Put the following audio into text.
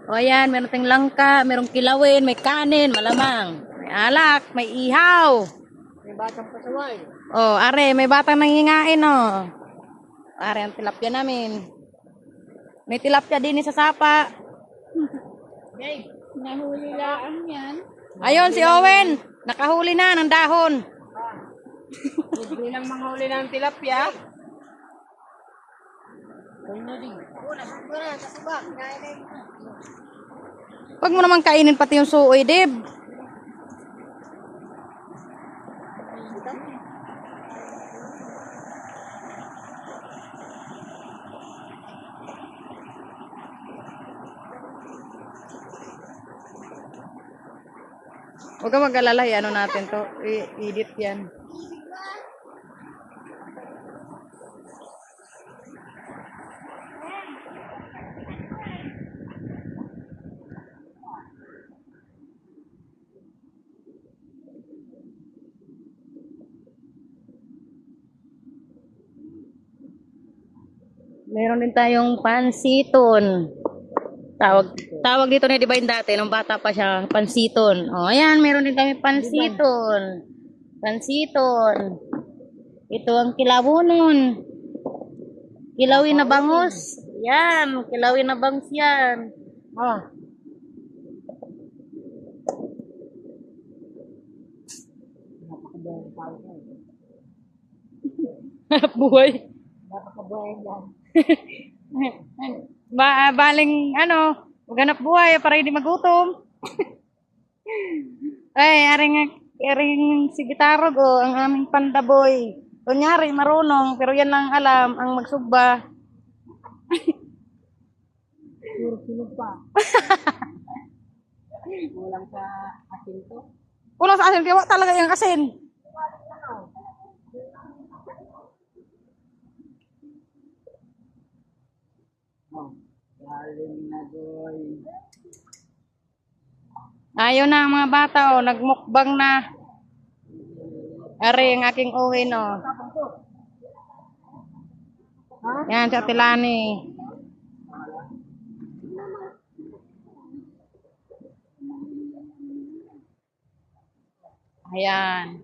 O ayan, meron tayong langka, merong kilawin, may kanin, malamang. May alak, may ihaw. May batang pasaway. Oh, are, may batang nangingain, oh. Are, ang tilapia namin. May tilapia din sa sapa. Hey, nahuli lang yan. Ayun, si Owen. Nakahuli na ng dahon. Hindi lang manghuli ng tilapia. Huwag mo naman kainin pati yung suoy, Dib. Huwag ka mag-alala, ano natin to. I-edit yan. Meron din tayong pansiton. Tawag dito ni Divine dati, nung bata pa siya, pansiton. O, ayan, meron din kami pansiton. Pansiton. Ito ang kilabunon. Kilawin na bangus. Yan, kilawin na bangus yan. Ah. Buhay. Napakabuhay yan. Baling, ano, maghanap buhay para hindi magutom. Ay, aring si Gitarog, oh, ang aming pandaboy. Kunyari, marunong, pero yan lang alam, ang magsugba. Puro sunog pa. Walang sa asin to. Kulang sa asin, kaya talaga yung asin. Oh, galing na doy. Ayaw na ang mga bata, oh, nagmukbang na. Ari, ang aking uwi, no. Yan, sa Tilani. Ayan.